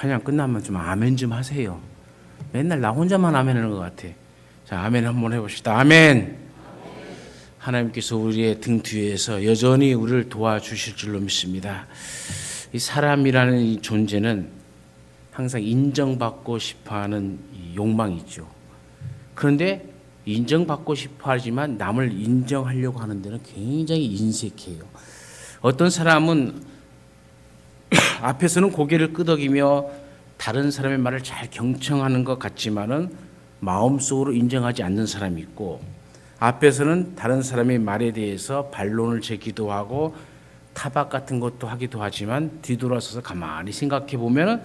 찬양 끝나면 좀 아멘 좀 하세요. 맨날 나 혼자만 아멘하는 것 같아. 자, 아멘 한번 해봅시다. 아멘. 하나님께서 우리의 등 뒤에서 여전히 우리를 도와주실 줄로 믿습니다. 이 사람이라는 이 존재는 항상 인정받고 싶어하는 욕망이 있죠. 그런데 인정받고 싶어하지만 남을 인정하려고 하는 데는 굉장히 인색해요. 어떤 사람은 앞에서는 고개를 끄덕이며 다른 사람의 말을 잘 경청하는 것 같지만은 마음속으로 인정하지 않는 사람이 있고, 앞에서는 다른 사람의 말에 대해서 반론을 제기도 하고 타박 같은 것도 하기도 하지만 뒤돌아서서 가만히 생각해 보면은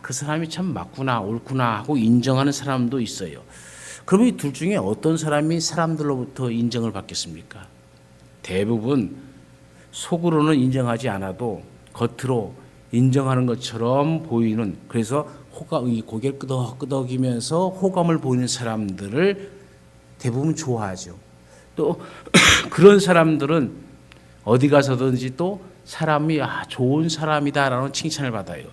그 사람이 참 맞구나 옳구나 하고 인정하는 사람도 있어요. 그럼 이 둘 중에 어떤 사람이 사람들로부터 인정을 받겠습니까? 대부분 속으로는 인정하지 않아도 겉으로 인정하는 것처럼 보이는, 그래서 고개를 끄덕이면서 호감을 보이는 사람들을 대부분 좋아하죠. 또 그런 사람들은 어디 가서든지 또 사람이 좋은 사람이다라는 칭찬을 받아요.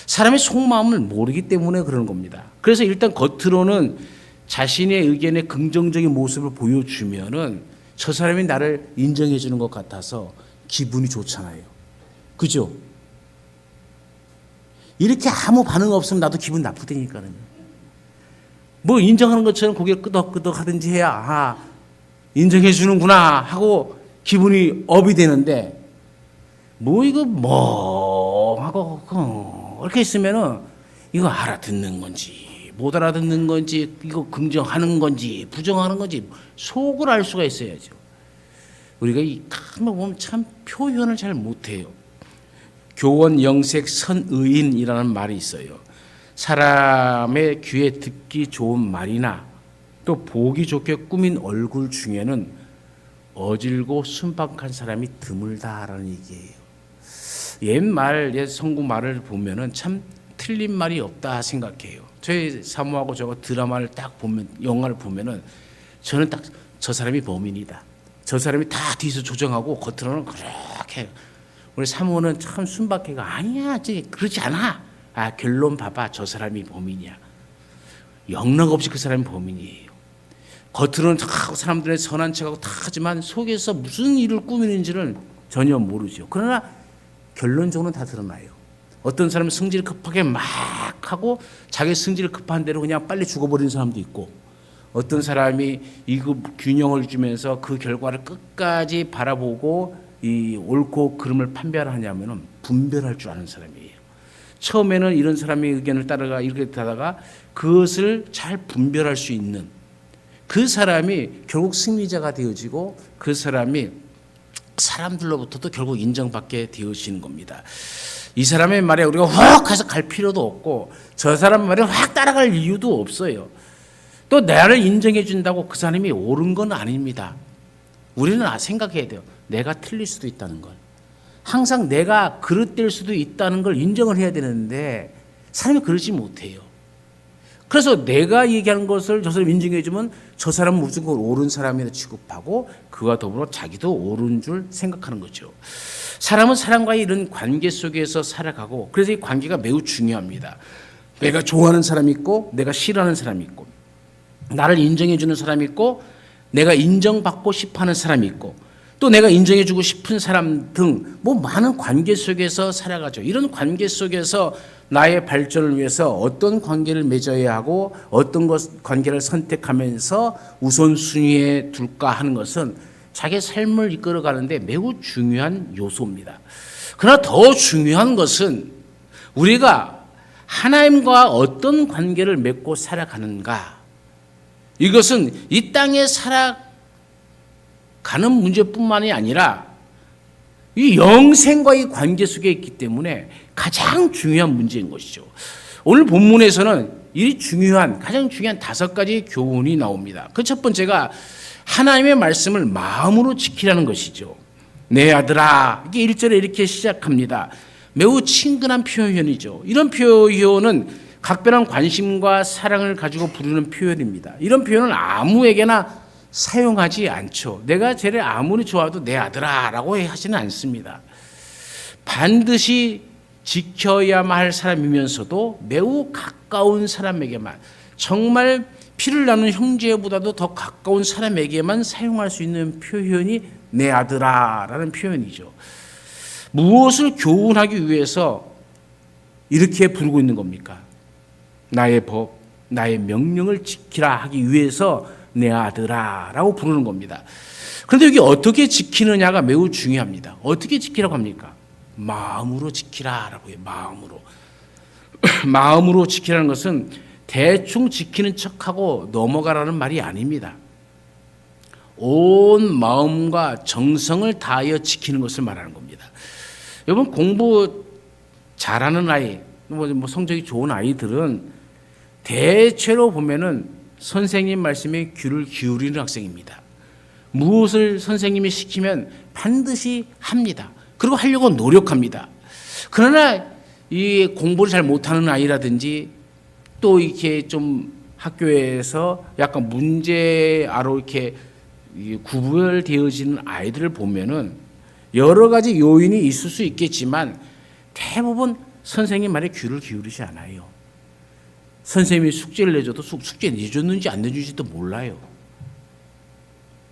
사람의 속마음을 모르기 때문에 그러는 겁니다. 그래서 일단 겉으로는 자신의 의견에 긍정적인 모습을 보여주면은 저 사람이 나를 인정해 주는 것 같아서 기분이 좋잖아요. 그죠? 이렇게 아무 반응 없으면 나도 기분 나쁘다니까요. 뭐 인정하는 것처럼 고개를 끄덕끄덕 하든지 해야 인정해 주는구나 하고 기분이 업이 되는데, 뭐 이거 하고 이렇게 있으면은 이거 알아듣는 건지 못 알아듣는 건지, 이거 긍정하는 건지 부정하는 건지 속을 알 수가 있어야죠. 우리가 이 가만 보면 참 표현을 잘 못해요. 교원 영색 선의인이라는 말이 있어요. 사람의 귀에 듣기 좋은 말이나 또 보기 좋게 꾸민 얼굴 중에는 어질고 순박한 사람이 드물다라는 얘기예요. 옛 성구 말을 보면은 참 틀린 말이 없다 생각해요. 저희 사모하고 저거 드라마를 딱 보면, 영화를 보면은 저는 딱 저 사람이 범인이다, 저 사람이 다 뒤에서 조정하고 겉으로는 그렇게, 우리 사모는 참 순박해가 아니야 그렇지 않아, 결론 봐봐 저 사람이 범인이야, 영락 없이 그 사람이 범인이에요. 겉으로는 다 사람들의 선한 척하고 다 하지만 속에서 무슨 일을 꾸미는지를 전혀 모르죠. 그러나 결론적으로는 다 드러나요. 어떤 사람은 성질 급하게 막 하고 자기 성질 급한 대로 그냥 빨리 죽어버리는 사람도 있고, 어떤 사람이 이거 균형을 주면서 그 결과를 끝까지 바라보고 이 옳고 그름을 판별하냐면은 분별할 줄 아는 사람이에요. 처음에는 이런 사람의 의견을 따라가 이렇게 하다가 그것을 잘 분별할 수 있는 그 사람이 결국 승리자가 되어지고, 그 사람이 사람들로부터도 결국 인정받게 되어지는 겁니다. 이 사람의 말에 우리가 확 가서 갈 필요도 없고 저 사람 말에 확 따라갈 이유도 없어요. 또 나를 인정해 준다고 그 사람이 옳은 건 아닙니다. 우리는 생각해야 돼요. 내가 틀릴 수도 있다는 걸. 항상 내가 그릇될 수도 있다는 걸 인정을 해야 되는데 사람이 그러지 못해요. 그래서 내가 얘기하는 것을 저 사람이 인정해 주면 저 사람은 무조건 옳은 사람이라 취급하고 그와 더불어 자기도 옳은 줄 생각하는 거죠. 사람은 사람과의 이런 관계 속에서 살아가고, 그래서 이 관계가 매우 중요합니다. 내가 좋아하는 사람이 있고 내가 싫어하는 사람이 있고, 나를 인정해 주는 사람이 있고 내가 인정받고 싶어하는 사람이 있고, 또 내가 인정해 주고 싶은 사람 등 많은 관계 속에서 살아가죠. 이런 관계 속에서 나의 발전을 위해서 어떤 관계를 맺어야 하고 어떤 관계를 선택하면서 우선순위에 둘까 하는 것은 자기 삶을 이끌어가는데 매우 중요한 요소입니다. 그러나 더 중요한 것은 우리가 하나님과 어떤 관계를 맺고 살아가는가, 이것은 이 땅에 살아가는 문제뿐만이 아니라 이 영생과의 관계 속에 있기 때문에 가장 중요한 문제인 것이죠. 오늘 본문에서는 이 가장 중요한 5가지 교훈이 나옵니다. 그 첫 번째가 하나님의 말씀을 마음으로 지키라는 것이죠. 내 아들아, 이게 1절에 이렇게 시작합니다. 매우 친근한 표현이죠. 이런 표현은 각별한 관심과 사랑을 가지고 부르는 표현입니다. 이런 표현은 아무에게나 사용하지 않죠. 내가 쟤를 아무리 좋아도 내 아들아 라고 하지는 않습니다. 반드시 지켜야만 할 사람이면서도 매우 가까운 사람에게만, 정말 피를 나눈 형제보다도 더 가까운 사람에게만 사용할 수 있는 표현이 내 아들아 라는 표현이죠. 무엇을 교훈하기 위해서 이렇게 부르고 있는 겁니까? 나의 법, 나의 명령을 지키라 하기 위해서 내 아들아 라고 부르는 겁니다. 그런데 여기 어떻게 지키느냐가 매우 중요합니다. 어떻게 지키라고 합니까? 마음으로 지키라 라고 해요. 마음으로. 마음으로 지키라는 것은 대충 지키는 척하고 넘어가라는 말이 아닙니다. 온 마음과 정성을 다하여 지키는 것을 말하는 겁니다. 여러분, 공부 잘하는 아이, 뭐 성적이 좋은 아이들은 대체로 보면은 선생님 말씀에 귀를 기울이는 학생입니다. 무엇을 선생님이 시키면 반드시 합니다. 그리고 하려고 노력합니다. 그러나 이 공부를 잘 못하는 아이라든지 또 이렇게 좀 학교에서 약간 문제아로 이렇게 구별되어지는 아이들을 보면은 여러 가지 요인이 있을 수 있겠지만 대부분 선생님 말에 귀를 기울이지 않아요. 선생님이 숙제를 내줘도 숙제 내줬는지 안 내준지도 몰라요.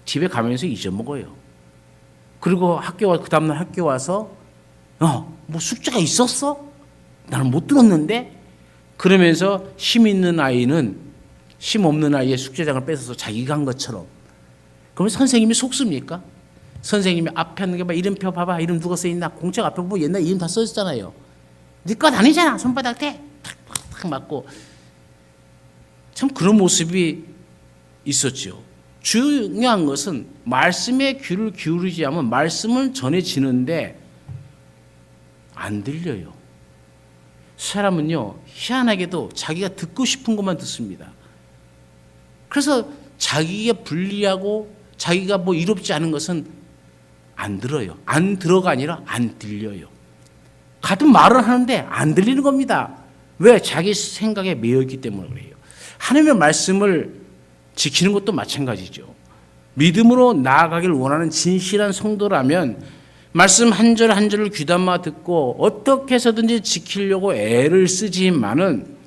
집에 가면서 잊어먹어요. 그리고 그 다음날 학교 와서 뭐 숙제가 있었어? 나는 못 들었는데? 그러면서 힘 있는 아이는 힘 없는 아이의 숙제장을 뺏어서 자기가 한 것처럼. 그러면 선생님이 속습니까? 선생님이 앞에 있는 게 막 이름표 봐봐. 이름 누가 써있나? 공책 앞에 보면 옛날 이름 다 써있잖아요. 네 것 아니잖아. 손바닥 대. 탁탁 맞고. 참 그런 모습이 있었죠. 중요한 것은 말씀에 귀를 기울이지 않으면 말씀을 전해지는데 안 들려요. 사람은요, 희한하게도 자기가 듣고 싶은 것만 듣습니다. 그래서 자기가 불리하고 자기가 뭐 이롭지 않은 것은 안 들어요. 안 들어가 아니라 안 들려요. 같은 말을 하는데 안 들리는 겁니다. 왜? 자기 생각에 매여 있기 때문에 그래요. 하나님의 말씀을 지키는 것도 마찬가지죠. 믿음으로 나아가길 원하는 진실한 성도라면 말씀 한 절 한 절을 귀담아 듣고 어떻게 해서든지 지키려고 애를 쓰지만은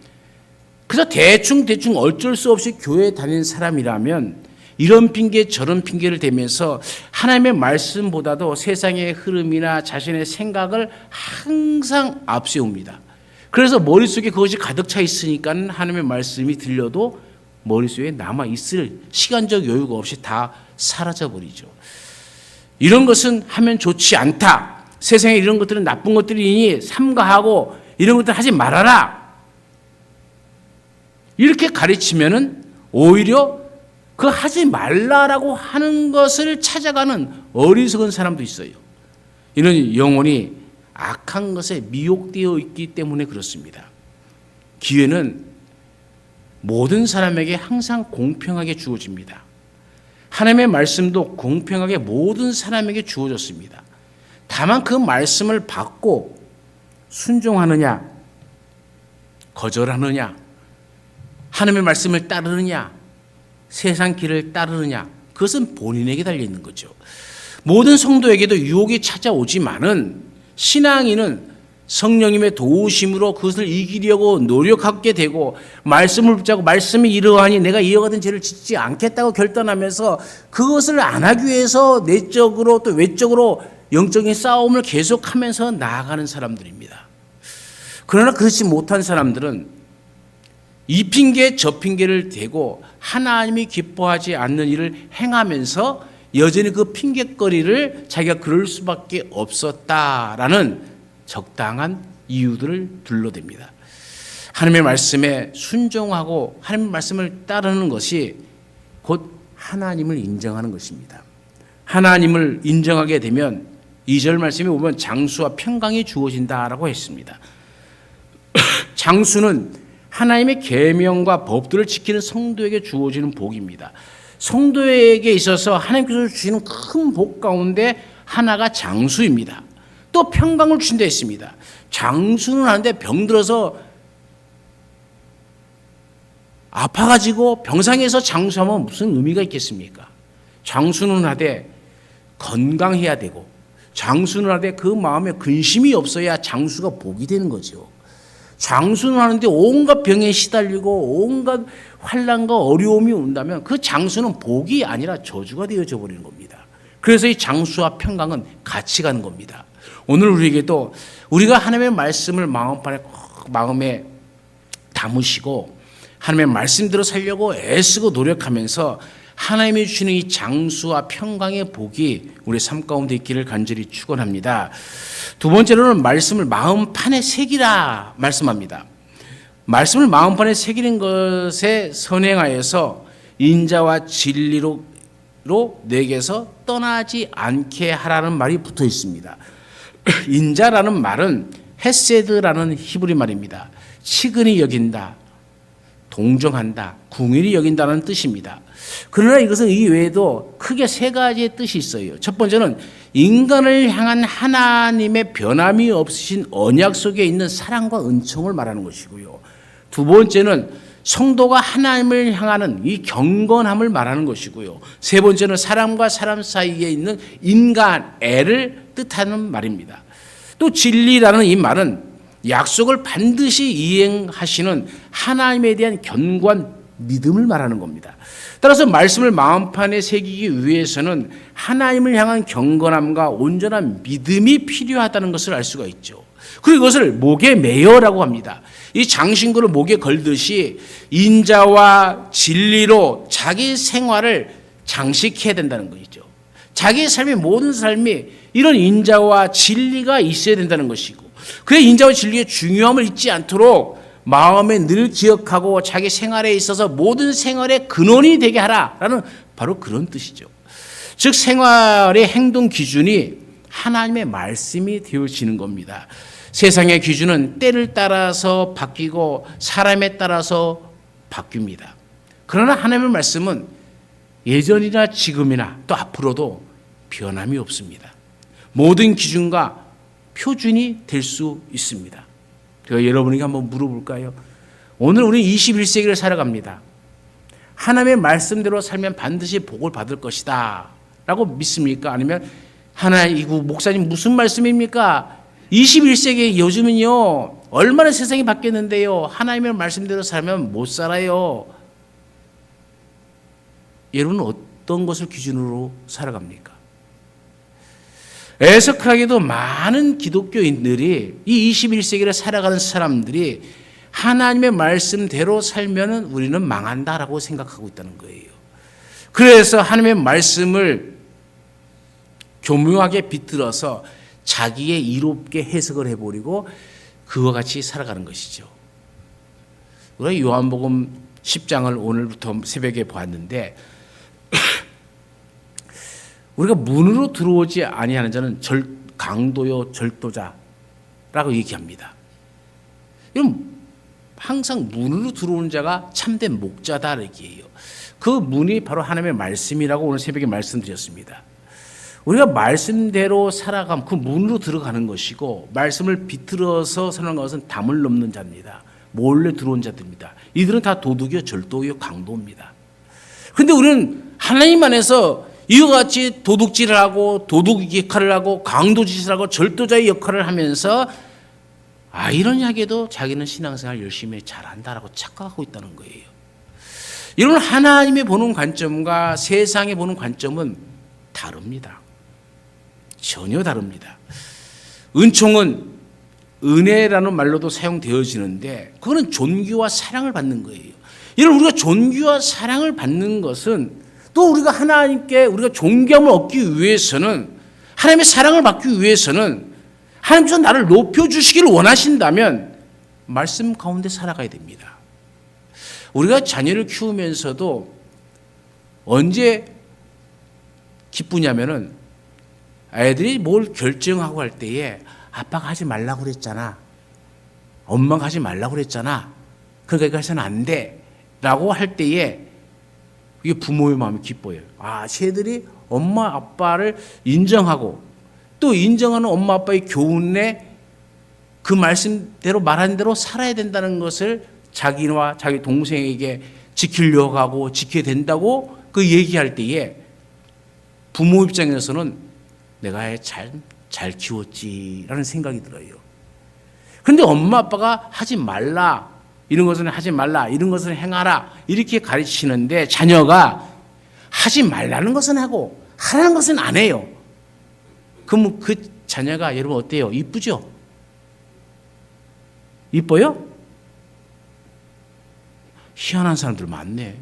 그래서 대충 어쩔 수 없이 교회에 다니는 사람이라면 이런 핑계 저런 핑계를 대면서 하나님의 말씀보다도 세상의 흐름이나 자신의 생각을 항상 앞세웁니다. 그래서 머릿속에 그것이 가득 차 있으니까 하나님의 말씀이 들려도 머릿속에 남아있을 시간적 여유가 없이 다 사라져버리죠. 이런 것은 하면 좋지 않다. 세상에 이런 것들은 나쁜 것들이니 삼가하고 이런 것들 하지 말아라. 이렇게 가르치면은 오히려 그 하지 말라라고 하는 것을 찾아가는 어리석은 사람도 있어요. 이는 영혼이 악한 것에 미혹되어 있기 때문에 그렇습니다. 기회는 모든 사람에게 항상 공평하게 주어집니다. 하나님의 말씀도 공평하게 모든 사람에게 주어졌습니다. 다만 그 말씀을 받고 순종하느냐, 거절하느냐, 하나님의 말씀을 따르느냐, 세상 길을 따르느냐, 그것은 본인에게 달려있는 거죠. 모든 성도에게도 유혹이 찾아오지만은 신앙인은 성령님의 도우심으로 그것을 이기려고 노력하게 되고 말씀을 붙잡고 말씀이 이러하니 내가 이와 같은 죄를 짓지 않겠다고 결단하면서 그것을 안 하기 위해서 내적으로 또 외적으로 영적인 싸움을 계속하면서 나아가는 사람들입니다. 그러나 그렇지 못한 사람들은 이 핑계 저 핑계를 대고 하나님이 기뻐하지 않는 일을 행하면서 여전히 그 핑계거리를 자기가 그럴 수밖에 없었다라는 적당한 이유들을 둘러댑니다. 하나님의 말씀에 순종하고 하나님의 말씀을 따르는 것이 곧 하나님을 인정하는 것입니다. 하나님을 인정하게 되면 2절 말씀에 보면 장수와 평강이 주어진다라고 했습니다. 장수는 하나님의 계명과 법들을 지키는 성도에게 주어지는 복입니다. 성도에게 있어서 하나님께서 주시는 큰 복 가운데 하나가 장수입니다. 또 평강을 주신다 했습니다. 장수는 하는데 병들어서 아파가지고 병상에서 장수하면 무슨 의미가 있겠습니까? 장수는 하되 건강해야 되고 장수는 하되 그 마음에 근심이 없어야 장수가 복이 되는 거죠. 장수는 하는데 온갖 병에 시달리고 온갖 환난과 어려움이 온다면 그 장수는 복이 아니라 저주가 되어져 버리는 겁니다. 그래서 이 장수와 평강은 같이 가는 겁니다. 오늘 우리에게도 우리가 하나님의 말씀을 마음에 담으시고 하나님의 말씀대로 살려고 애쓰고 노력하면서 하나님이 주시는 이 장수와 평강의 복이 우리 삶 가운데 있기를 간절히 축원합니다. 두 번째로는 말씀을 마음판에 새기라 말씀합니다. 말씀을 마음판에 새기는 것에 선행하여서 인자와 진리로 내게서 떠나지 않게 하라는 말이 붙어 있습니다. 인자라는 말은 헤세드라는 히브리 말입니다. 치근히 여긴다, 동정한다, 궁일이 여긴다는 뜻입니다. 그러나 이것은 이 외에도 크게 세 가지의 뜻이 있어요. 첫 번째는 인간을 향한 하나님의 변함이 없으신 언약 속에 있는 사랑과 은총을 말하는 것이고요. 두 번째는 성도가 하나님을 향하는 이 경건함을 말하는 것이고요. 세 번째는 사람과 사람 사이에 있는 인간애를 뜻하는 말입니다. 또 진리라는 이 말은 약속을 반드시 이행하시는 하나님에 대한 견고한 믿음을 말하는 겁니다. 따라서 말씀을 마음판에 새기기 위해서는 하나님을 향한 경건함과 온전한 믿음이 필요하다는 것을 알 수가 있죠. 그리고 이것을 목에 매여라고 합니다. 이 장신구를 목에 걸듯이 인자와 진리로 자기 생활을 장식해야 된다는 것이죠. 자기의 삶의 모든 삶이 이런 인자와 진리가 있어야 된다는 것이고, 그래 인자와 진리의 중요함을 잊지 않도록 마음에 늘 기억하고 자기 생활에 있어서 모든 생활의 근원이 되게 하라라는 바로 그런 뜻이죠. 즉 생활의 행동 기준이 하나님의 말씀이 되어지는 겁니다. 세상의 기준은 때를 따라서 바뀌고 사람에 따라서 바뀝니다. 그러나 하나님의 말씀은 예전이나 지금이나 또 앞으로도 변함이 없습니다. 모든 기준과 표준이 될 수 있습니다. 제가 여러분에게 한번 물어볼까요? 오늘 우리 21세기를 살아갑니다. 하나님의 말씀대로 살면 반드시 복을 받을 것이다 라고 믿습니까? 아니면 하나님, 목사님 무슨 말씀입니까? 21세기 요즘은요 얼마나 세상이 바뀌었는데요 하나님의 말씀대로 살면 못 살아요. 여러분은 어떤 것을 기준으로 살아갑니까? 애석하게도 많은 기독교인들이 이 21세기를 살아가는 사람들이 하나님의 말씀대로 살면 우리는 망한다라고 생각하고 있다는 거예요. 그래서 하나님의 말씀을 교묘하게 비틀어서 자기의 이롭게 해석을 해버리고 그와 같이 살아가는 것이죠. 우리가 요한복음 10장을 오늘부터 새벽에 보았는데 우리가 문으로 들어오지 아니하는 자는 강도요 절도자라고 얘기합니다. 이건 항상 문으로 들어오는 자가 참된 목자다 얘기예요. 그 문이 바로 하나님의 말씀이라고 오늘 새벽에 말씀드렸습니다. 우리가 말씀대로 살아가면 그 문으로 들어가는 것이고 말씀을 비틀어서 사는 것은 담을 넘는 자입니다. 몰래 들어온 자들입니다. 이들은 다 도둑이요 절도요 강도입니다. 그런데 우리는 하나님 안에서 이와 같이 도둑질을 하고 도둑 역할을 하고 강도 짓을 하고 절도자의 역할을 하면서 아이러니하게도 자기는 신앙생활 열심히 잘한다라고 착각하고 있다는 거예요. 이런 하나님이 보는 관점과 세상이 보는 관점은 다릅니다. 전혀 다릅니다. 은총은 은혜라는 말로도 사용되어지는데 그거는 존귀와 사랑을 받는 거예요. 이런 우리가 존귀와 사랑을 받는 것은 또 우리가 하나님께 우리가 존귀함을 얻기 위해서는 하나님의 사랑을 받기 위해서는 하나님께서 나를 높여주시기를 원하신다면 말씀 가운데 살아가야 됩니다. 우리가 자녀를 키우면서도 언제 기쁘냐면은 애들이 뭘 결정하고 할 때에 아빠가 하지 말라고 그랬잖아. 엄마가 하지 말라고 그랬잖아. 그러니까 이거 해서는 안 돼. 라고 할 때에 이게 부모의 마음이 기뻐요. 아, 쟤들이 엄마 아빠를 인정하고 또 인정하는 엄마 아빠의 교훈에 그 말씀대로 말한 대로 살아야 된다는 것을 자기와 자기 동생에게 지키려고 하고 지켜야 된다고 그 얘기할 때에 부모 입장에서는 내가 잘 키웠지라는 생각이 들어요. 그런데 엄마 아빠가 하지 말라, 이런 것은 하지 말라, 이런 것은 행하라 이렇게 가르치는데 자녀가 하지 말라는 것은 하고 하라는 것은 안 해요. 그럼 그 자녀가 여러분 어때요? 이쁘죠? 이뻐요? 희한한 사람들 많네.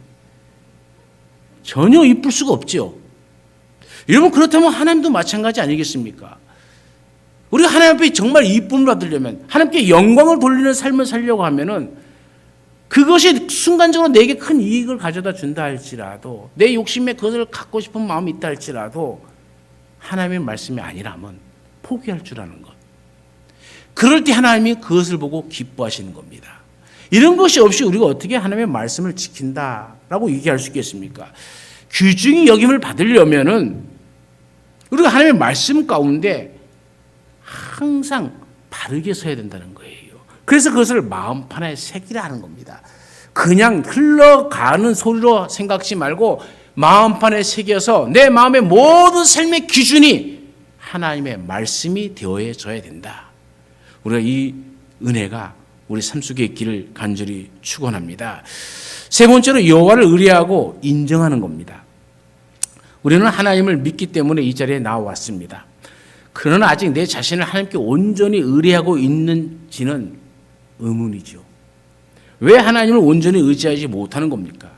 전혀 이쁠 수가 없죠. 여러분 그렇다면 하나님도 마찬가지 아니겠습니까? 우리가 하나님 앞에 정말 이쁨을 받으려면, 하나님께 영광을 돌리는 삶을 살려고 하면은 그것이 순간적으로 내게 큰 이익을 가져다 준다 할지라도, 내 욕심에 그것을 갖고 싶은 마음이 있다 할지라도 하나님의 말씀이 아니라면 포기할 줄 아는 것. 그럴 때 하나님이 그것을 보고 기뻐하시는 겁니다. 이런 것이 없이 우리가 어떻게 하나님의 말씀을 지킨다라고 얘기할 수 있겠습니까? 귀중히 여김을 받으려면은 우리가 하나님의 말씀 가운데 항상 바르게 서야 된다는 거예요. 그래서 그것을 마음판에 새기라 하는 겁니다. 그냥 흘러가는 소리로 생각지 말고 마음판에 새겨서 내 마음의 모든 삶의 기준이 하나님의 말씀이 되어져야 된다. 우리가 이 은혜가 우리 삶 속에 있기를 간절히 축원합니다. 세 번째로 여호와를 의뢰하고 인정하는 겁니다. 우리는 하나님을 믿기 때문에 이 자리에 나와왔습니다. 그러나 아직 내 자신을 하나님께 온전히 의뢰하고 있는지는 의문이죠. 왜 하나님을 온전히 의지하지 못하는 겁니까?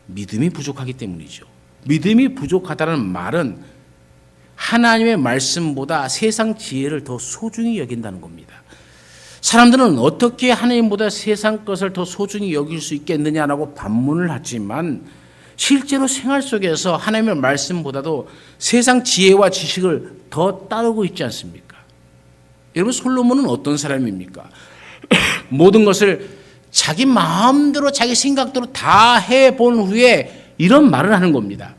믿음이 부족하기 때문이죠. 믿음이 부족하다는 말은 하나님의 말씀보다 세상 지혜를 더 소중히 여긴다는 겁니다. 사람들은 어떻게 하나님보다 세상 것을 더 소중히 여길 수 있겠느냐라고 반문을 하지만 실제로 생활 속에서 하나님의 말씀보다도 세상 지혜와 지식을 더 따르고 있지 않습니까? 여러분 솔로몬은 어떤 사람입니까? 모든 것을 자기 마음대로 자기 생각대로 다 해본 후에 이런 말을 하는 겁니다.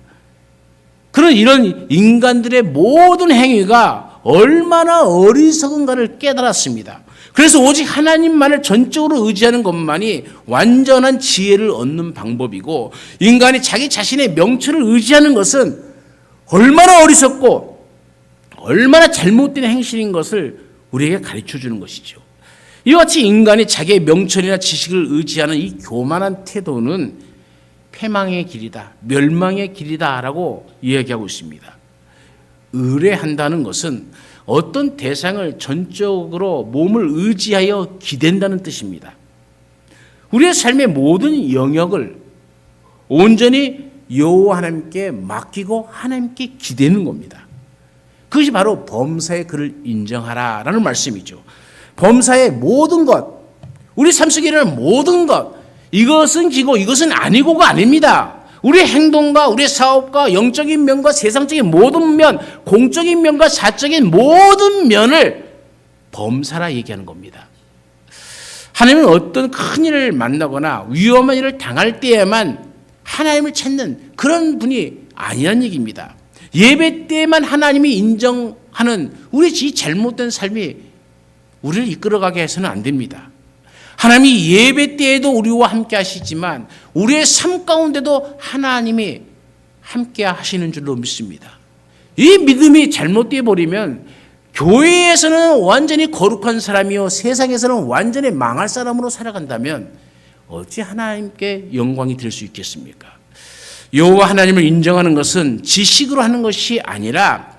그런 이런 인간들의 모든 행위가 얼마나 어리석은가를 깨달았습니다. 그래서 오직 하나님만을 전적으로 의지하는 것만이 완전한 지혜를 얻는 방법이고, 인간이 자기 자신의 명철을 의지하는 것은 얼마나 어리석고 얼마나 잘못된 행실인 것을 우리에게 가르쳐 주는 것이죠. 이와 같이 인간이 자기의 명철이나 지식을 의지하는 이 교만한 태도는 패망의 길이다, 멸망의 길이다라고 이야기하고 있습니다. 의뢰한다는 것은 어떤 대상을 전적으로 몸을 의지하여 기댄다는 뜻입니다. 우리의 삶의 모든 영역을 온전히 여호와 하나님께 맡기고 하나님께 기대는 겁니다. 그것이 바로 범사의 그를 인정하라라는 말씀이죠. 범사의 모든 것, 우리 삶 속에 일어나는 모든 것, 이것은 기고 이것은 아니고가 아닙니다. 우리의 행동과 우리의 사업과 영적인 면과 세상적인 모든 면, 공적인 면과 사적인 모든 면을 범사라 얘기하는 겁니다. 하나님은 어떤 큰 일을 만나거나 위험한 일을 당할 때에만 하나님을 찾는 그런 분이 아니란 얘기입니다. 예배 때에만 하나님이 인정하는 우리 이 잘못된 삶이 우리를 이끌어가게 해서는 안 됩니다. 하나님이 예배 때에도 우리와 함께 하시지만 우리의 삶 가운데도 하나님이 함께 하시는 줄로 믿습니다. 이 믿음이 잘못되어 버리면 교회에서는 완전히 거룩한 사람이요 세상에서는 완전히 망할 사람으로 살아간다면 어찌 하나님께 영광이 될 수 있겠습니까? 여호와 하나님을 인정하는 것은 지식으로 하는 것이 아니라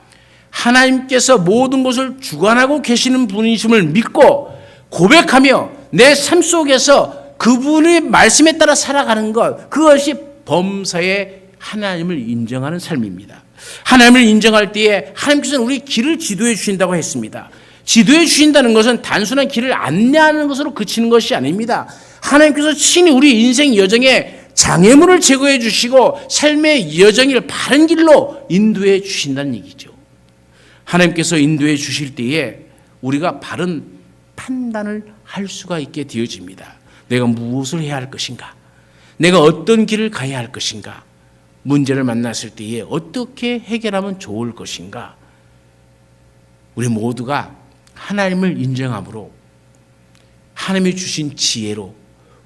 하나님께서 모든 것을 주관하고 계시는 분이심을 믿고 고백하며 내 삶 속에서 그분의 말씀에 따라 살아가는 것, 그것이 범사의 하나님을 인정하는 삶입니다. 하나님을 인정할 때에 하나님께서는 우리 길을 지도해 주신다고 했습니다. 지도해 주신다는 것은 단순한 길을 안내하는 것으로 그치는 것이 아닙니다. 하나님께서 친히 우리 인생 여정에 장애물을 제거해 주시고 삶의 여정을 바른 길로 인도해 주신다는 얘기죠. 하나님께서 인도해 주실 때에 우리가 바른 판단을 할 수가 있게 되어집니다. 내가 무엇을 해야 할 것인가? 내가 어떤 길을 가야 할 것인가? 문제를 만났을 때에 어떻게 해결하면 좋을 것인가? 우리 모두가 하나님을 인정함으로 하나님이 주신 지혜로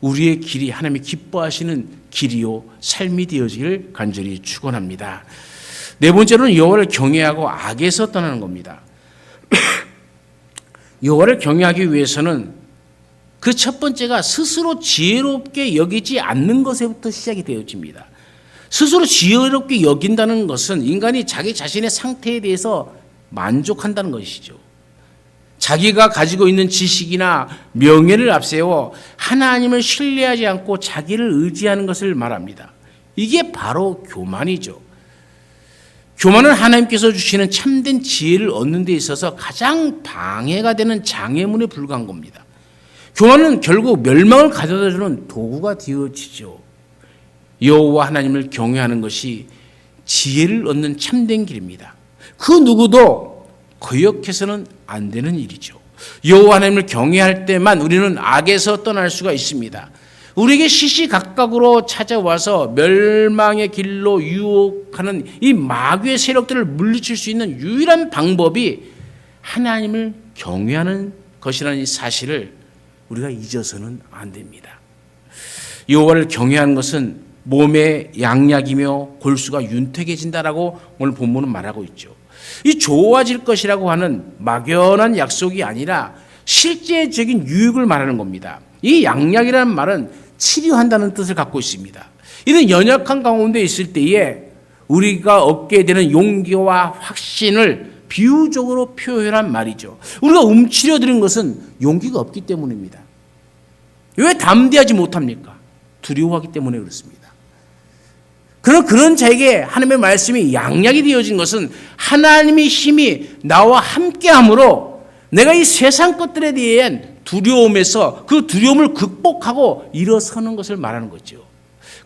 우리의 길이 하나님이 기뻐하시는 길이요 삶이 되어지길 간절히 축원합니다. 네 번째로는 여호와를 경외하고 악에서 떠나는 겁니다. 여호와를 경외하기 위해서는 그 첫 번째가 스스로 지혜롭게 여기지 않는 것에부터 시작이 되어집니다. 스스로 지혜롭게 여긴다는 것은 인간이 자기 자신의 상태에 대해서 만족한다는 것이죠. 자기가 가지고 있는 지식이나 명예를 앞세워 하나님을 신뢰하지 않고 자기를 의지하는 것을 말합니다. 이게 바로 교만이죠. 교만은 하나님께서 주시는 참된 지혜를 얻는 데 있어서 가장 방해가 되는 장애물에 불과한 겁니다. 교만은 결국 멸망을 가져다주는 도구가 되어지죠. 여호와 하나님을 경외하는 것이 지혜를 얻는 참된 길입니다. 그 누구도 거역해서는 안 되는 일이죠. 여호와 하나님을 경외할 때만 우리는 악에서 떠날 수가 있습니다. 우리에게 시시각각으로 찾아와서 멸망의 길로 유혹하는 이 마귀의 세력들을 물리칠 수 있는 유일한 방법이 하나님을 경외하는 것이라는 이 사실을 우리가 잊어서는 안 됩니다. 여호와를 경외하는 것은 몸의 양약이며 골수가 윤택해진다라고 오늘 본문은 말하고 있죠. 이 좋아질 것이라고 하는 막연한 약속이 아니라 실제적인 유익을 말하는 겁니다. 이 양약이라는 말은 치료한다는 뜻을 갖고 있습니다. 이는 연약한 가운데 있을 때에 우리가 얻게 되는 용기와 확신을 비유적으로 표현한 말이죠. 우리가 움츠려드는 것은 용기가 없기 때문입니다. 왜 담대하지 못합니까? 두려워하기 때문에 그렇습니다. 그런 자에게 하나님의 말씀이 양약이 되어진 것은 하나님의 힘이 나와 함께함으로 내가 이 세상 것들에 대한 두려움에서 그 두려움을 극복하고 일어서는 것을 말하는 거죠.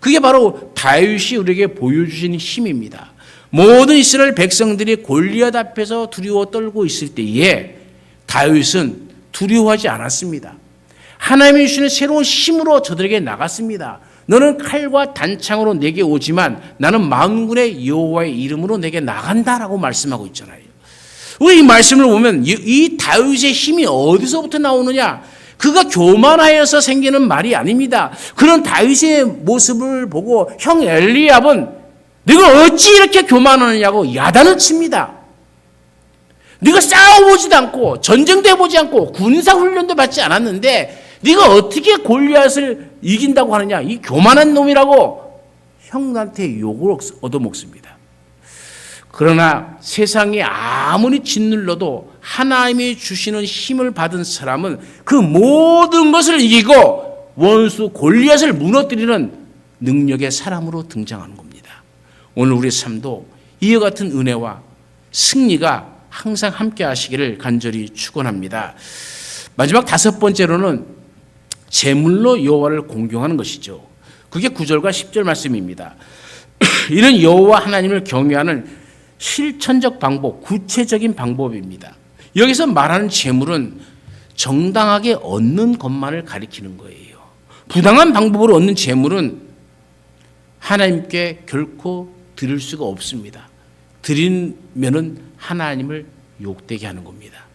그게 바로 다윗이 우리에게 보여주신 힘입니다. 모든 이스라엘 백성들이 골리앗 앞에서 두려워 떨고 있을 때에 다윗은 두려워하지 않았습니다. 하나님이 주시는 새로운 힘으로 저들에게 나갔습니다. 너는 칼과 단창으로 내게 오지만 나는 만군의 여호와의 이름으로 내게 나간다라고 말씀하고 있잖아요. 우리 이 말씀을 보면 이 다윗의 힘이 어디서부터 나오느냐? 그가 교만하여서 생기는 말이 아닙니다. 그런 다윗의 모습을 보고 형 엘리압은 네가 어찌 이렇게 교만하느냐고 야단을 칩니다. 네가 싸워보지도 않고 전쟁도 해보지 않고 군사훈련도 받지 않았는데 네가 어떻게 골리앗을 이긴다고 하느냐? 이 교만한 놈이라고 형한테 욕을 얻어먹습니다. 그러나 세상이 아무리 짓눌러도 하나님이 주시는 힘을 받은 사람은 그 모든 것을 이기고 원수 골리앗을 무너뜨리는 능력의 사람으로 등장하는 겁니다. 오늘 우리 삶도 이와 같은 은혜와 승리가 항상 함께 하시기를 간절히 축원합니다. 마지막 다섯 번째로는 제물로 여호와를 공경하는 것이죠. 그게 9절과 10절 말씀입니다. 이는 여호와 하나님을 경외하는 실천적 방법, 구체적인 방법입니다. 여기서 말하는 제물은 정당하게 얻는 것만을 가리키는 거예요. 부당한 방법으로 얻는 제물은 하나님께 결코 드릴 수가 없습니다. 드리면은 하나님을 욕되게 하는 겁니다.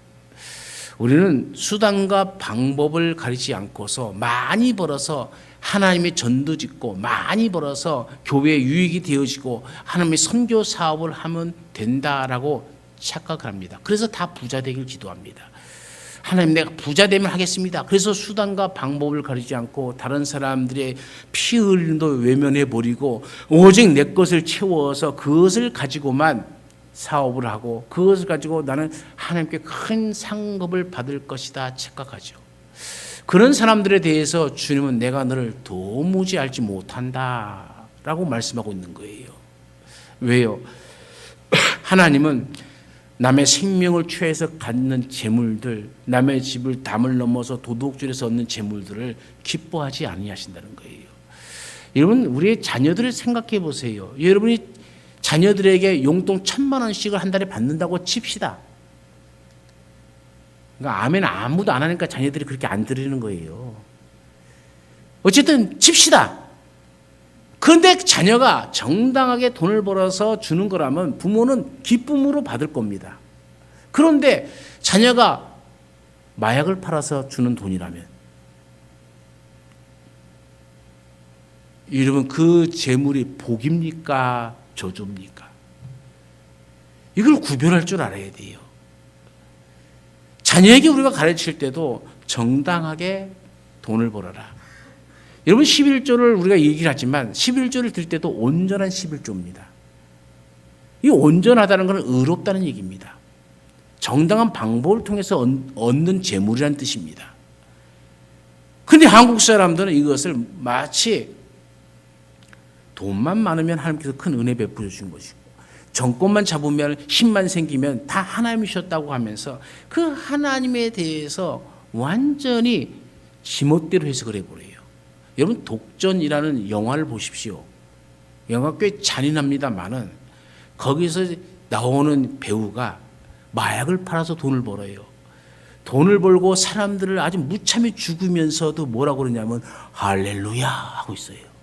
우리는 수단과 방법을 가리지 않고서 많이 벌어서 하나님의 전도 짓고 많이 벌어서 교회에 유익이 되어지고 하나님의 선교 사업을 하면 된다라고 착각을 합니다. 그래서 다 부자 되길 기도합니다. 하나님 내가 부자 되면 하겠습니다. 그래서 수단과 방법을 가리지 않고 다른 사람들의 피 흘림도 외면해버리고 오직 내 것을 채워서 그것을 가지고만 사업을 하고 그것을 가지고 나는 하나님께 큰 상급을 받을 것이다 착각하죠. 그런 사람들에 대해서 주님은 내가 너를 도무지 알지 못한다 라고 말씀하고 있는 거예요. 왜요? 하나님은 남의 생명을 취해서 갖는 재물들, 남의 집을 담을 넘어서 도둑질해서 얻는 재물들을 기뻐하지 아니하신다는 거예요. 여러분 우리의 자녀들을 생각해 보세요. 여러분이 자녀들에게 용돈 1,000,000원씩을 한 달에 받는다고 칩시다. 그러니까 아멘 아무도 안 하니까 자녀들이 그렇게 안 드리는 거예요. 어쨌든 칩시다. 그런데 자녀가 정당하게 돈을 벌어서 주는 거라면 부모는 기쁨으로 받을 겁니다. 그런데 자녀가 마약을 팔아서 주는 돈이라면 여러분 그 재물이 복입니까? 저주입니까? 이걸 구별할 줄 알아야 돼요. 자녀에게 우리가 가르칠 때도 정당하게 돈을 벌어라. 여러분 11조를 우리가 얘기를 하지만 11조를 들 때도 온전한 11조입니다. 이 온전하다는 것은 의롭다는 얘기입니다. 정당한 방법을 통해서 얻는 재물이라는 뜻입니다. 그런데 한국 사람들은 이것을 마치 돈만 많으면 하나님께서 큰 은혜 베풀어 주신 것이고 정권만 잡으면 힘만 생기면 다 하나님이셨다고 하면서 그 하나님에 대해서 완전히 지멋대로 해석을 해버려요. 여러분 독전이라는 영화를 보십시오. 영화 꽤 잔인합니다만은 거기서 나오는 배우가 마약을 팔아서 돈을 벌어요. 돈을 벌고 사람들을 아주 무참히 죽으면서도 뭐라고 그러냐면 할렐루야 하고 있어요.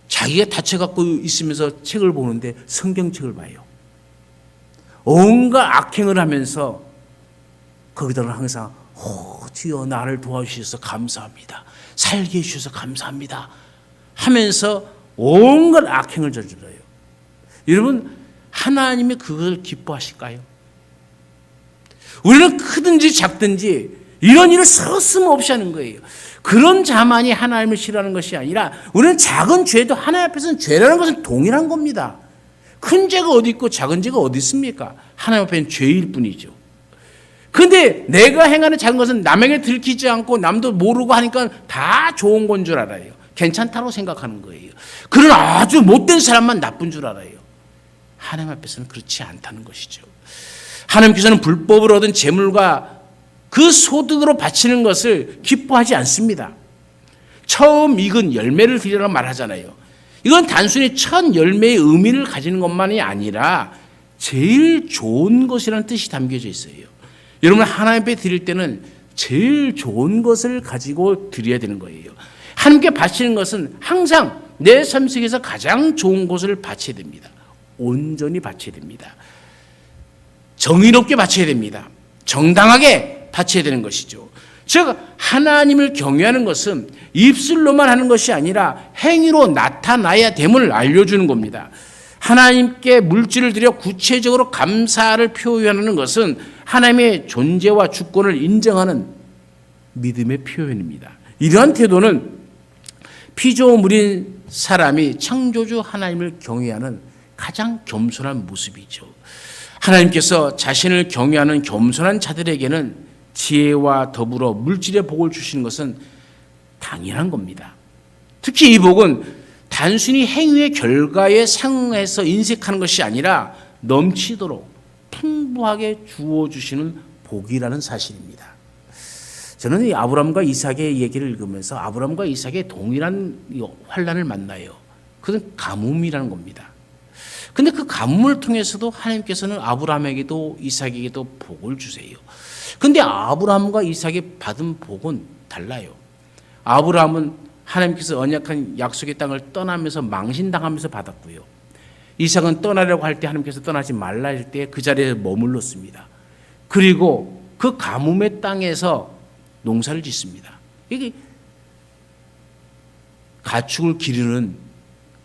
자기가 다쳐갖고 있으면서 책을 보는데 성경책을 봐요. 온갖 악행을 하면서 거기다가 항상 주여 나를 도와주셔서 감사합니다. 살게 해주셔서 감사합니다. 하면서 온갖 악행을 저질러요. 여러분 하나님이 그걸 기뻐하실까요? 우리는 크든지 작든지 이런 일을 서슴없이 하는 거예요. 그런 자만이 하나님을 싫어하는 것이 아니라 우리는 작은 죄도 하나님 앞에서는 죄라는 것은 동일한 겁니다. 큰 죄가 어디 있고 작은 죄가 어디 있습니까? 하나님 앞에는 죄일 뿐이죠. 그런데 내가 행하는 작은 것은 남에게 들키지 않고 남도 모르고 하니까 다 좋은 건 줄 알아요. 괜찮다고 생각하는 거예요. 그런 아주 못된 사람만 나쁜 줄 알아요. 하나님 앞에서는 그렇지 않다는 것이죠. 하나님께서는 불법으로 얻은 재물과 그 소득으로 바치는 것을 기뻐하지 않습니다. 처음 익은 열매를 드리라고 말하잖아요. 이건 단순히 첫 열매의 의미를 가지는 것만이 아니라 제일 좋은 것이라는 뜻이 담겨져 있어요. 여러분 하나님 앞에 드릴 때는 제일 좋은 것을 가지고 드려야 되는 거예요. 하나님께 바치는 것은 항상 내 삶 속에서 가장 좋은 것을 바쳐야 됩니다. 온전히 바쳐야 됩니다. 정의롭게 바쳐야 됩니다. 정당하게 바쳐야 되는 것이죠. 즉 하나님을 경외하는 것은 입술로만 하는 것이 아니라 행위로 나타나야 됨을 알려주는 겁니다. 하나님께 물질을 들여 구체적으로 감사를 표현하는 것은 하나님의 존재와 주권을 인정하는 믿음의 표현입니다. 이러한 태도는 피조물인 사람이 창조주 하나님을 경외하는 가장 겸손한 모습이죠. 하나님께서 자신을 경외하는 겸손한 자들에게는 지혜와 더불어 물질의 복을 주시는 것은 당연한 겁니다. 특히 이 복은 단순히 행위의 결과에 상응해서 인색하는 것이 아니라 넘치도록 풍부하게 주어주시는 복이라는 사실입니다. 저는 이 아브라함과 이삭의 얘기를 읽으면서 아브라함과 이삭의 동일한 환난을 만나요. 그것은 가뭄이라는 겁니다. 근데 그 가뭄을 통해서도 하나님께서는 아브라함에게도 이삭에게도 복을 주세요. 근데 아브라함과 이삭이 받은 복은 달라요. 아브라함은 하나님께서 언약한 약속의 땅을 떠나면서 망신당하면서 받았고요. 이삭은 떠나려고 할 때 하나님께서 떠나지 말라 할 때 그 자리에 머물렀습니다. 그리고 그 가뭄의 땅에서 농사를 짓습니다. 이게 가축을 기르는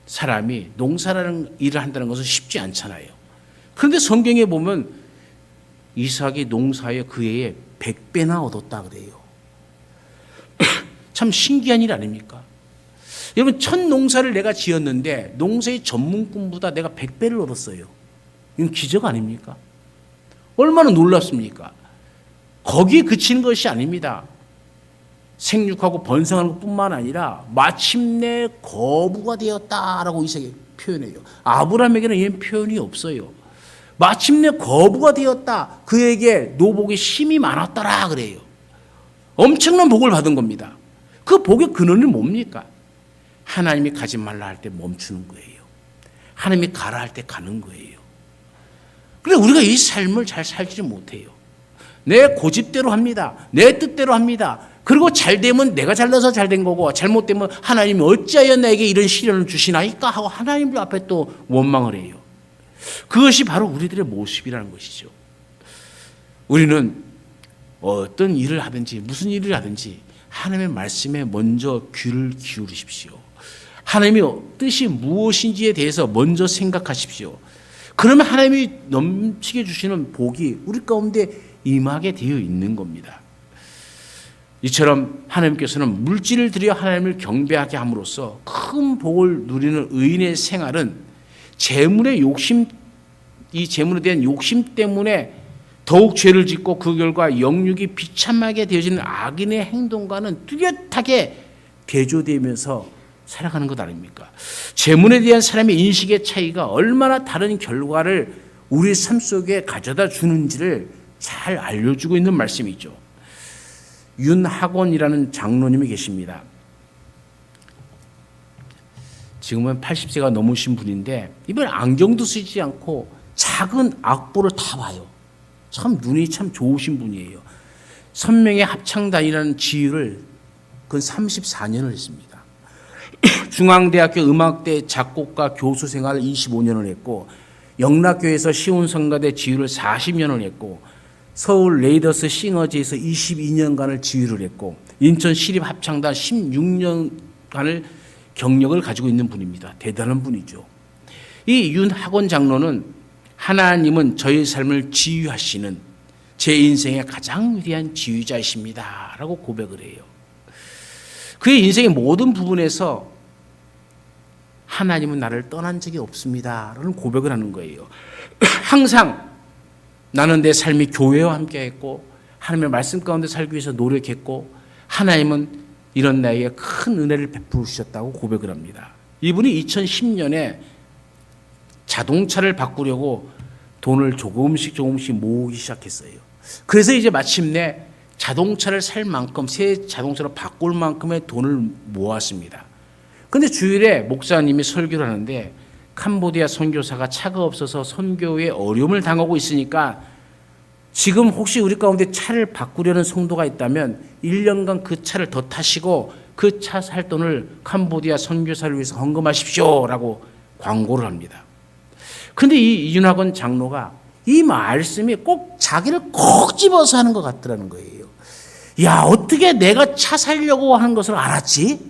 사람이 농사라는 일을 한다는 것은 쉽지 않잖아요. 그런데 성경에 보면 이삭이 농사에 그 해에 100배나 얻었다 그래요. 참 신기한 일 아닙니까? 여러분 첫 농사를 내가 지었는데 농사의 전문꾼보다 내가 100배를 얻었어요. 이건 기적 아닙니까? 얼마나 놀랍습니까? 거기에 그치는 것이 아닙니다. 생육하고 번성하는 것뿐만 아니라 마침내 거부가 되었다라고 이삭이 표현해요. 아브라함에게는 이런 표현이 없어요. 마침내 거부가 되었다. 그에게 노복의 힘이 많았더라 그래요. 엄청난 복을 받은 겁니다. 그 복의 근원은 뭡니까? 하나님이 가지 말라 할 때 멈추는 거예요. 하나님이 가라 할 때 가는 거예요. 그런데 우리가 이 삶을 잘 살지 못해요. 내 고집대로 합니다. 내 뜻대로 합니다. 그리고 잘 되면 내가 잘나서 잘 된 거고 잘못되면 하나님이 어찌하여 나에게 이런 시련을 주시나이까 하고 하나님 앞에 또 원망을 해요. 그것이 바로 우리들의 모습이라는 것이죠. 우리는 어떤 일을 하든지 무슨 일을 하든지 하나님의 말씀에 먼저 귀를 기울이십시오. 하나님의 뜻이 무엇인지에 대해서 먼저 생각하십시오. 그러면 하나님이 넘치게 주시는 복이 우리 가운데 임하게 되어 있는 겁니다. 이처럼 하나님께서는 물질을 들여 하나님을 경배하게 함으로써 큰 복을 누리는 의인의 생활은 재물의 욕심, 이 재물에 대한 욕심 때문에 더욱 죄를 짓고 그 결과 영육이 비참하게 되어지는 악인의 행동과는 뚜렷하게 대조되면서 살아가는 것 아닙니까? 재물에 대한 사람의 인식의 차이가 얼마나 다른 결과를 우리 삶 속에 가져다 주는지를 잘 알려주고 있는 말씀이죠. 윤학원이라는 장로님이 계십니다. 지금은 80세가 넘으신 분인데 이번 안경도 쓰지 않고 작은 악보를 다 봐요. 참 눈이 참 좋으신 분이에요. 선명의 합창단이라는 지휘를 그 34년을 했습니다. 중앙대학교 음악대 작곡가 교수 생활을 25년을 했고 영락교에서 시온성가대 지휘를 40년을 했고 서울 레이더스 싱어제에서 22년간을 지휘를 했고 인천 시립합창단 16년간을 경력을 가지고 있는 분입니다. 대단한 분이죠. 이 윤학원 장로는 하나님은 저의 삶을 지휘하시는 제 인생의 가장 위대한 지휘자이십니다 라고 고백을 해요. 그의 인생의 모든 부분에서 하나님은 나를 떠난 적이 없습니다 라는 고백을 하는 거예요. 항상 나는 내 삶이 교회와 함께 했고 하나님의 말씀 가운데 살기 위해서 노력했고 하나님은 이런 나에게 큰 은혜를 베풀어 주셨다고 고백을 합니다. 이분이 2010년에 자동차를 바꾸려고 돈을 조금씩 모으기 시작했어요. 그래서 이제 마침내 자동차를 살 만큼 새 자동차로 바꿀 만큼의 돈을 모았습니다. 그런데 주일에 목사님이 설교를 하는데 캄보디아 선교사가 차가 없어서 선교에 어려움을 당하고 있으니까 지금 혹시 우리 가운데 차를 바꾸려는 성도가 있다면 1년간 그 차를 더 타시고 그 차 살 돈을 캄보디아 선교사를 위해서 헌금하십시오 라고 광고를 합니다. 그런데 이 이윤학원 장로가 이 말씀이 꼭 자기를 콕 집어서 하는 것 같더라는 거예요. 야, 어떻게 내가 차 살려고 하는 것을 알았지?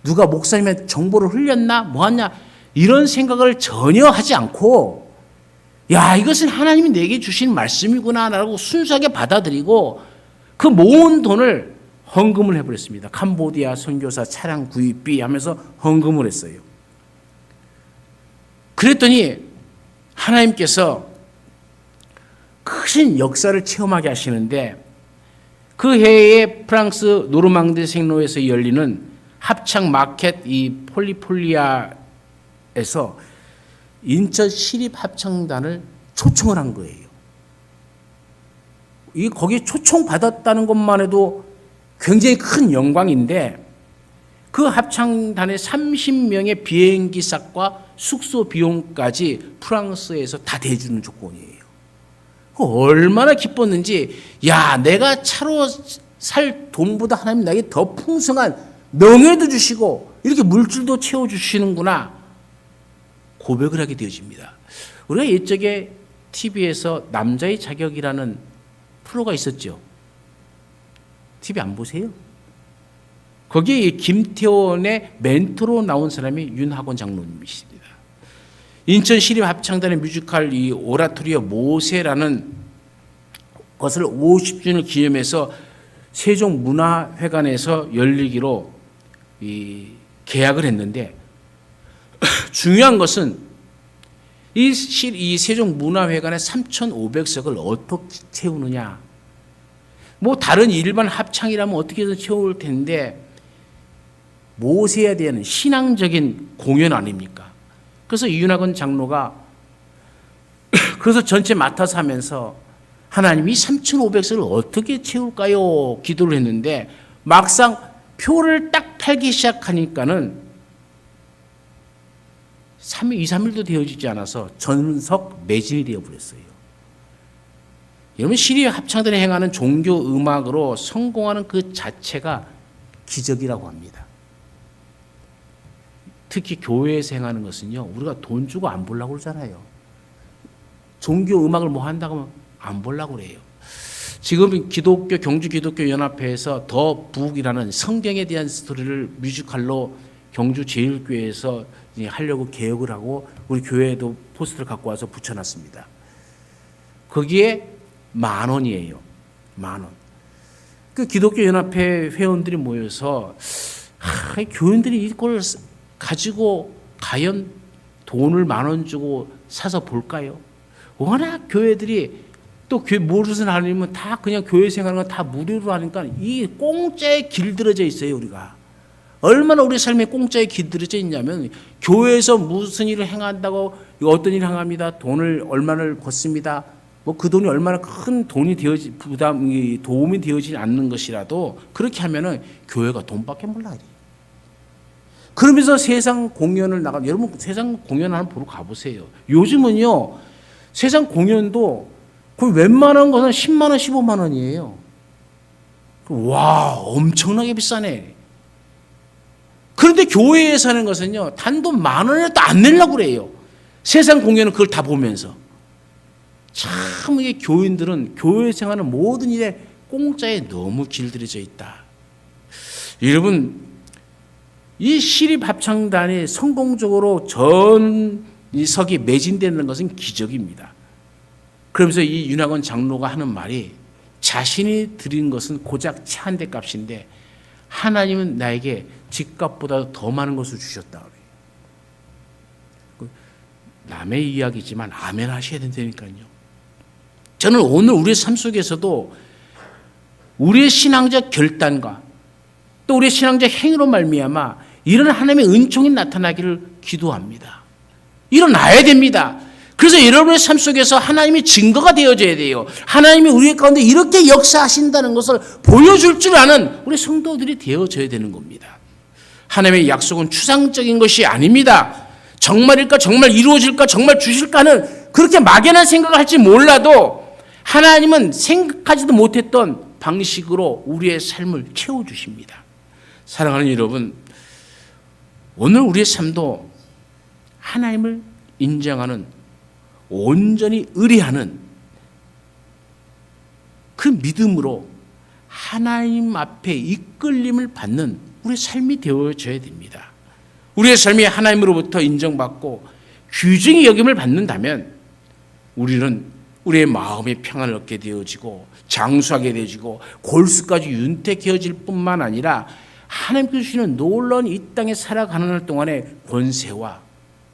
누가 목사님의 정보를 흘렸나? 뭐하냐? 이런 생각을 전혀 하지 않고 야, 이것은 하나님이 내게 주신 말씀이구나 라고 순수하게 받아들이고 그 모은 돈을 헌금을 해버렸습니다. 캄보디아 선교사 차량 구입비 하면서 헌금을 했어요. 그랬더니 하나님께서 큰 역사를 체험하게 하시는데 그 해에 프랑스 노르망디 생로에서 열리는 합창 마켓 이 폴리폴리아에서 인천 시립합창단을 초청을 한 거예요. 거기 초청 받았다는 것만 해도 굉장히 큰 영광인데 그 합창단의 30명의 비행기 싹과 숙소 비용까지 프랑스에서 다 대주는 조건이에요. 얼마나 기뻤는지 야, 내가 차로 살 돈보다 하나님 나에게 더 풍성한 명예도 주시고 이렇게 물질도 채워주시는구나 고백을 하게 되어집니다. 우리가 옛적에 TV에서 남자의 자격이라는 프로가 있었죠. TV 안 보세요? 거기에 김태원의 멘토로 나온 사람이 윤학원 장로님이십니다. 인천 시립합창단의 뮤지컬 이 오라토리오 모세라는 것을 50주년을 기념해서 세종문화회관에서 열리기로 계약을 했는데 중요한 것은 이 세종문화회관의 3,500석을 어떻게 채우느냐. 뭐 다른 일반 합창이라면 어떻게든 채울 텐데 모세에 대한 신앙적인 공연 아닙니까? 그래서 이윤학원 장로가 그래서 전체 맡아서 하면서 하나님이 3,500석을 어떻게 채울까요? 기도를 했는데 막상 표를 딱 팔기 시작하니까는 2, 3일도 되어지지 않아서 전석 매진이 되어버렸어요. 여러분 시립 합창단이 행하는 종교 음악으로 성공하는 그 자체가 기적이라고 합니다. 특히 교회에서 행하는 것은요, 우리가 돈 주고 안 보려고 그러잖아요. 종교 음악을 뭐 한다고 하면 안 보려고 그래요. 지금 경주 기독교 연합회에서 더 북이라는 성경에 대한 스토리를 뮤지컬로 경주 제일교회에서 하려고 계획을 하고 우리 교회에도 포스터를 갖고 와서 붙여놨습니다. 거기에 10,000원이에요. 10,000원. 그 기독교 연합회 회원들이 모여서 교인들이 이걸 가지고 과연 돈을 10,000원 주고 사서 볼까요? 워낙 교회들이 또 교회 무엇을 하려면 다 그냥 교회 생활하는 건 다 무료로 하니까 이 공짜에 길들여져 있어요. 우리가 얼마나 우리 삶에 공짜에 길들여져 있냐면 교회에서 무슨 일을 행한다고 어떤 일을 행합니다. 돈을 얼마를 벗습니다. 뭐 그 돈이 얼마나 큰 돈이 도움이 되어지지 않는 것이라도 그렇게 하면은 교회가 돈밖에 몰라. 그러면서 세상 공연을 여러분 세상 공연 한번 보러 가보세요. 요즘은요 세상 공연도 그 웬만한 것은 10만 원, 15만 원이에요. 와, 엄청나게 비싸네. 그런데 교회에서 하는 것은요, 단돈 10,000원이라도 안 내려고 그래요. 세상 공연은 그걸 다 보면서. 참, 이게 교인들은 교회 생활하는 모든 일에 공짜에 너무 길들여져 있다. 여러분, 이 시립합창단이 성공적으로 전석이 매진되는 것은 기적입니다. 그러면서 이 윤학원 장로가 하는 말이 자신이 드린 것은 고작 차 한 대 값인데 하나님은 나에게 집값보다 더 많은 것을 주셨다. 남의 이야기지만 아멘 하셔야 된다니까요. 저는 오늘 우리의 삶 속에서도 우리의 신앙적 결단과 또 우리의 신앙적 행위로 말미암아 이런 하나님의 은총이 나타나기를 기도합니다. 일어나야 됩니다. 그래서 여러분의 삶 속에서 하나님이 증거가 되어져야 돼요. 하나님이 우리 가운데 이렇게 역사하신다는 것을 보여줄 줄 아는 우리 성도들이 되어져야 되는 겁니다. 하나님의 약속은 추상적인 것이 아닙니다. 정말일까? 정말 이루어질까? 정말 주실까? 하는 그렇게 막연한 생각을 할지 몰라도 하나님은 생각하지도 못했던 방식으로 우리의 삶을 채워주십니다. 사랑하는 여러분, 오늘 우리의 삶도 하나님을 인정하는 온전히 의뢰하는 그 믿음으로 하나님 앞에 이끌림을 받는 우리의 삶이 되어져야 됩니다. 우리의 삶이 하나님으로부터 인정받고 귀중히 여김을 받는다면 우리는 우리의 마음의 평안을 얻게 되어지고 장수하게 되어지고 골수까지 윤택해질 뿐만 아니라 하나님께서 주시는 놀라운 이 땅에 살아가는 동안에 권세와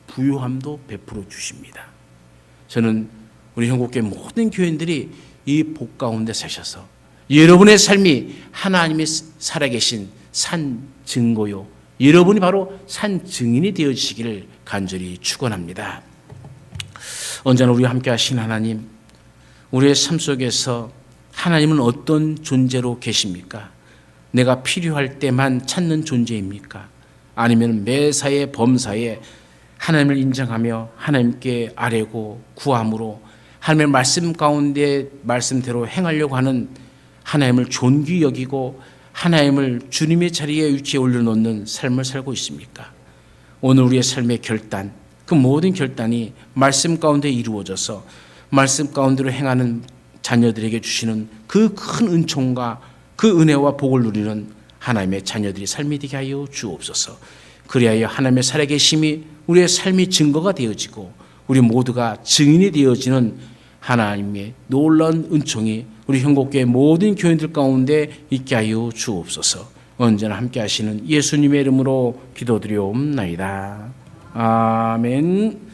부유함도 베풀어 주십니다. 저는 우리 한국교회 모든 교인들이 이 복 가운데 사셔서 여러분의 삶이 하나님의 살아계신 산 증거요, 여러분이 바로 산 증인이 되어지시기를 간절히 축원합니다. 언제나 우리와 함께 하신 하나님, 우리의 삶 속에서 하나님은 어떤 존재로 계십니까? 내가 필요할 때만 찾는 존재입니까? 아니면 매사에 범사에 하나님을 인정하며 하나님께 아뢰고 구함으로 하나님의 말씀 가운데 말씀대로 행하려고 하는 하나님을 존귀 여기고 하나님을 주님의 자리에 위치에 올려놓는 삶을 살고 있습니까? 오늘 우리의 삶의 결단, 그 모든 결단이 말씀 가운데 이루어져서 말씀 가운데로 행하는 자녀들에게 주시는 그 큰 은총과 그 은혜와 복을 누리는 하나님의 자녀들이 삶이 되게 하여 주옵소서. 그리하여 하나님의 살아계심이 우리의 삶이 증거가 되어지고 우리 모두가 증인이 되어지는 하나님의 놀라운 은총이 우리 형곡교회 모든 교인들 가운데 있게 하여 주옵소서. 언제나 함께 하시는 예수님의 이름으로 기도드리옵나이다. 아멘.